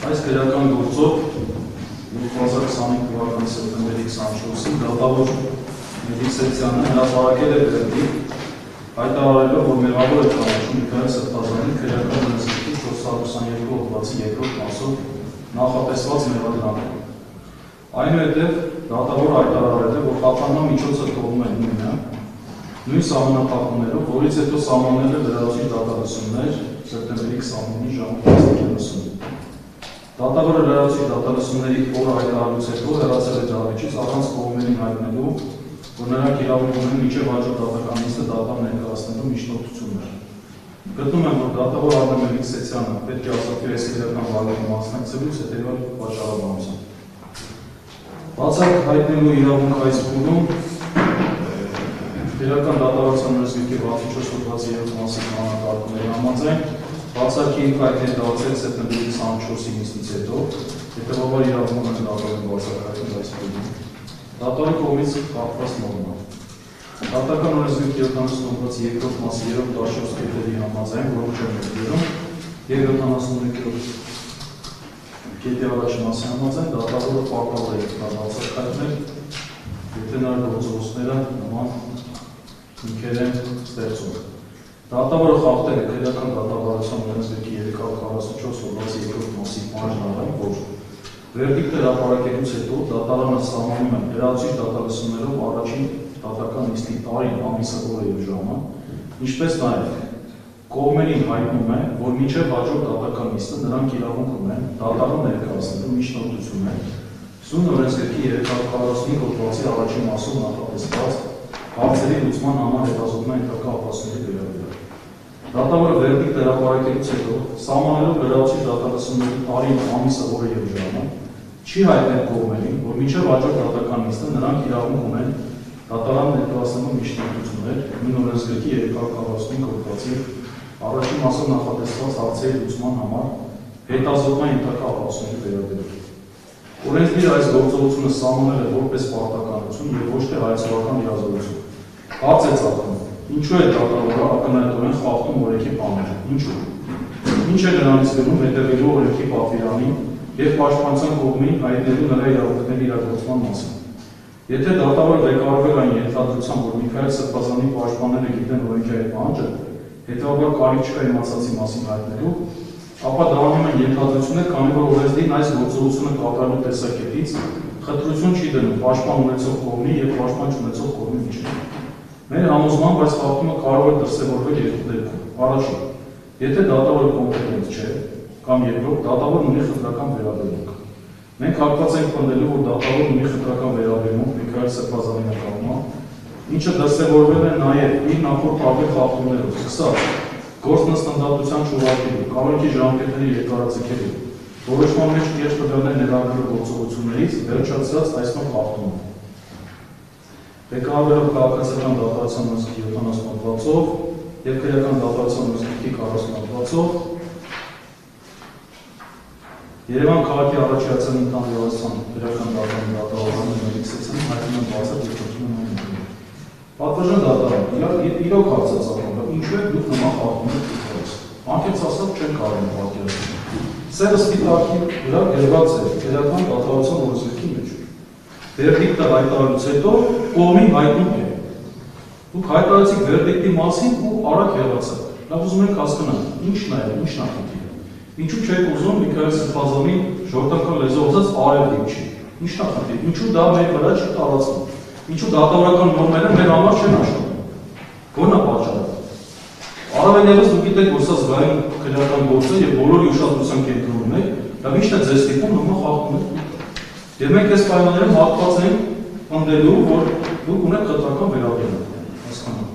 Այս քրեական գործով 2025 թվականի սեպտեմբերի 24-ին դատավոր Մելիքսեթյանը հրապարակել է վերդիկտ, հայտարարելով, որ մեղավոր է ճանաչում Միքայել Սրբազանին քրեական օրենսգրքի 422 հոդվածի 2-րդ մասով նախատեսված մեղադրանքով։ Այնուհետև դատավոր հայտարարել է, որ խափանման միջոցը թողնում է նույն սահմանափակումներով, որից հետո սահմանել է լրացուցիչ դատալսումներ սեպտեմբերի 29-ի ժամը 10:30-ին։ Դատավորը լրացուցիչ դատալսումների օրը հայտարարելուց հետո հեռացել է դահլիճից առանց կողմերին հայտնելու, որ նրանք իրավունք ունեն մինչև հաջորդ դատական նիստը դատան ներկայացնելու միջնորդություններ։ Գտնում եմ, որ դատավոր Արմեն Մելիքսեթյանը պետք է ազատվի այս քրեական վարակին մասնակցելուց հետևյալ պատճառաբանությամբ։ Բացառիկ հայտնելու իրավունք այս փուլում քրեական դատավարության օրենսգրքի 64 հոդվածի 3 մասի կանոնակարգումների համաձայն բացառիկ ինքնայիտ դարձել սեպտեմբերի 24-ի նիստից հետո, հետևաբար իրավունք ունեն դատավորին բացառիկ այս փուլում։ Դատավորի կողմից խախտված նորմա։ Դատական օրենսգրքի 70 հոդվածի 2-րդ մասի 3 դաշնորհ կետերի համաձայն, որոնք չեն ներդրում, եւ 71-րդ կետի առաջի մասի համաձայն դատավորը պարտավոր է բացառիկ հայտնել, եթե նրա գործողությունները նման հիմքեր են ստեղծում։ Դատավորը խախտել է քրեական դատավարության օրենսգրքի 344 հոդվածի 2-րդ մասի պահանջները, որ վերդիկտը հրապարակելուց հետո դատարանը սահմանում է լրացուցիչ դատալսումներով առաջին դատական նիստի տարին, ամիսը, օրը եւ ժամը, ինչպես նաեւ կողմերին հայտնում է, որ մինչև հաջորդ դատական նիստը նրանք իրավունք ունեն դատարան ներկայացնելու միջնորդություններ սույն օրենսգրքի 345 հոդվածի առաջին մասով նախատեսված հարցերի լուծման համար հետազոտման ենթակա ապացույցների վերաբերյալ։ Դատավորը վերդիկտը հրապարակելուց հետո սահմանելով լրացուցիչ դատալսումների տարին, ամիսը, օրը եւ ժամը չի հայտնել կողմերին, որ մինչև հաջորդ դատական նիստը նրանք իրավունք ունեն դատարան ներկայացնելու միջնորդություններ նույն օրենսգրքի 345 հոդվածի առաջին մասով նախատեսված հարցերի լուծման համար հետազոտման ենթակա ապացույցների վերաբերյալ։ Օրենսգիրը այս գործողությունը սահմանել է որպես պարտականություն եւ ոչ թե հայցողական իրազորություն։ Հարց է ծագում, ինչու է դատավորը ակնհայտորեն խախտում օրենքի բանները, ինչու։ Ինչ է նրանից գնում հետևելու օրենքի պատվիրանին եւ պաշտպանության կողմին հայտնելու նրա իրավունքների իրագործման մասին։ Եթե դատավորը ղեկավարվել այն ենթադրությամբ, որ Միքայել Սրբազանի պաշտպանները գիտեն օրենքի այդ պահանջը, հետեւաբար կարիք չկա իմացածի մասին հայտնելու, ապա դառնում են ենթադրություններ, քանի որ օրենսգիրն այս գործողությունը կատարելու տեսակետից խտրություն չի դնում պաշտպան ունեցող կողմի եւ պաշտպան չունեցող կողմի միջեւ։ Մեր համոզմամբ այս խախտումը կարող է դրսևորվել երկու դեպքում։ Առաջին, եթե դատավորը կոմպետենտ չէ, կամ երկրորդ, դատավորն ունի խտրական վերաբերմունք։ Մենք հակված ենք պնդելու, որ դատավորն ունի խտրական վերաբերմունք Միքայել Սրբազանի նկատմամբ, ինչը դրսևորվել է նաեւ իր նախորդ տարբեր խախտումներով, սկսած գործնստանդարտության չուղարկելու, կամենքի ժամկետների երկարաձգելու, որոշման մեջ կիրճ տվյալներ ներառնելու գործողություններից վերջացրած այսնով խախտումը։ Ղեկավարելով քաղաքացիական դատարանության օրենսգրքի 70 հոդվածով եւ քրեական դատարանության օրենսգրքի 40 հոդվածով Երևան քաղաքի առաջացան ինտանձիվացան քրեական դատարանի դատավորը Մելիքսեթյանը հայտնում են բացառ դեպքում նույն։ Պատվժան դատարան, իրոք հարցածական, ինչու է դուք նման խախտումներ դուք։ Անկեղծ ասած չեն կարող պատկերացնել։ Սերը սպիտակի վրա գրված է քրեական դատավարության օրենսգրքի մեջ։ Վերդիկտը հայտարարելուց հետո կողմին հայտնում է։ Դուք հայտարարեցիք վերդիկտի մասին ու արագ եղացաք։ Լավ ուզում եք հասկանալ, ինչն է, ինչն է խնդիրը։ Ինչու չեք ուզում Միքայել Սրբազանի ժողովրդական լեզվով ասած արել դիպչի։ Ինչն է խնդիրը։ Ինչու դա մեր վրա չի տարածվում։ Ինչու դատավորական նորմերը մեր համար չեն աշխատում։ Որն է պատճառը։ Առավել ևս դուք գիտեք, որ սա զգայուն քրեական գործ է եւ բոլորի ուշադրության կենտրոնում է, դա միշտ է ձեզ ստիպում նման խախտումներ։ Եվ մենք այս պայմաններում հակված ենք պնդելու, որ դուք ունեք խտրական վերաբերմունք։ Հասկանա՞մ։